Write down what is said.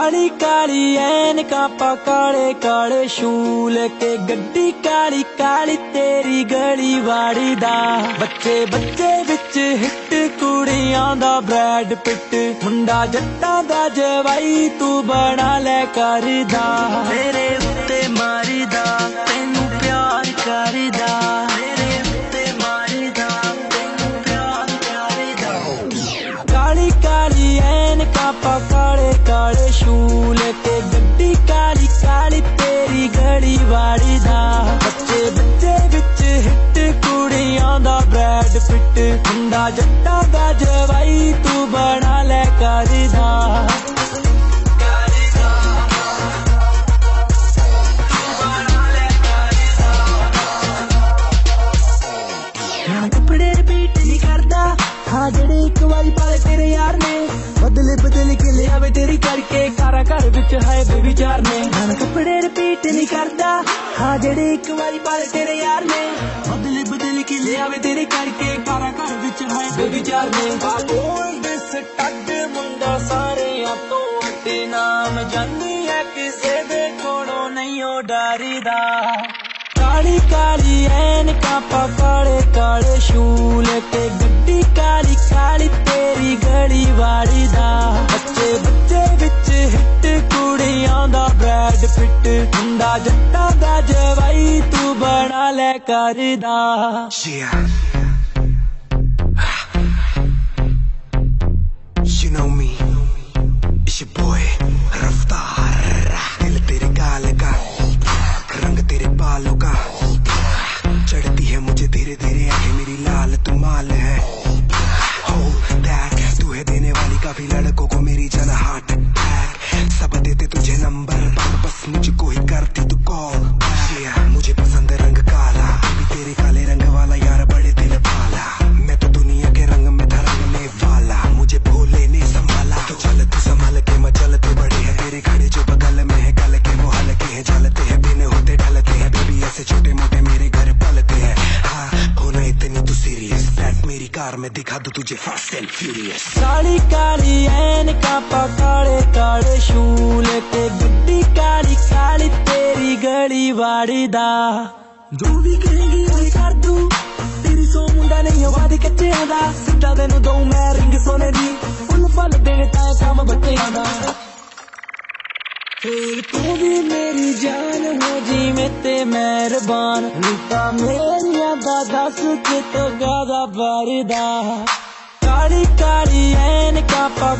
काली काली ऐनकां पा काले काले शूल के गड्डी काली काली तेरी गली वाड़ी दा बच्चे बच्चे विच हिट कुड़ियां दा ब्रैड पिट मुंडा जट्टां दा जवाई तू बना लै करदा तेरे उत्ते मारीदा तैनू प्यार करदा तेरे उत्ते मारीदा तैनू प्यार करदा काली काली ऐनकां पा काले काले शूल के गड्डी काली काली तेरी गली वाड़ी दा बच्चे बच्चे विच हिट कुड़ियां दा ब्रैड पिट मुंडा जट्टां दा जवाई तू बना लै करदा कपड़े रिपीट नहीं करदा हाँ जेड़े एक बारी पाले तेरे यार ने बदले बदले के ले आवे तेरी करके कारा घर विच है बेविचार ने हाँ कपड़े रिपीट नहीं करदा हाँ जेड़े एक बारी पाले तेरे यार ने बदले बदले के ले आवे तेरी करके कारा घर विच है बेविचार ने बोल दिस टग मुंडा सारे तो अड्डे नाम जानी है किसे दे कोलों नहीं ओ डरदा काली काली ऐनकां पा काले काले शूल के गड्डी काली काली तेरी गली वाड़ी दा बच्चे बच्चे विच हिट कुड़ियां दा ब्रैड पिट मुंडा जट्टां दा जवाई तू बना लै करदा You know me, it's your boy रफ्तार दिल तेरे गाल का रंग तेरे बालों का चढ़ती है मुझे धीरे धीरे आंखें मेरी लाल तू माल है Hold that तू है देने वाली काफी लड़कों को मेरी जान हार्ट अटैक सब देते तुझे नंबर बस मुझको ही करती तू कॉल मुझे पसंद है रंग काला अभी तेरे काले रंग वाला यार बड़े दिल वाला मैं तो दुनिया के रंग में था रंगने वाला मुझे भोले ने संभाला तो चल तू संभाल के मैं चलते बड़े हैं तेरे खड़े जो बगल में है गल के वो हल्के हैं चलते हैं बिन होते ढलते हैं बेबी ऐसे छोटे मोटे मेरे घर पलते हैं हाँ होना इतनी तू सीरियस बैठ मेरी कार में दिखा दूं तुझे fast and furious Kali Kali ऐनकां पा काले काले शूल के गड्डी काली काली तेरी गली वाड़ी दा जो भी कहेगी वही कर दूं तेरी सो मुंडा नहीं वादी कच्चियां दा सिद्धा तेनू दूं मैं रिंग सोने दी फुल फल देने ताए काम बच्चियां दा फिर तू भी मेरी जान हो जी में ते मेहरबान नीता मेरिया दा दस के तो गादा भरदा काली काली ऐनकां पा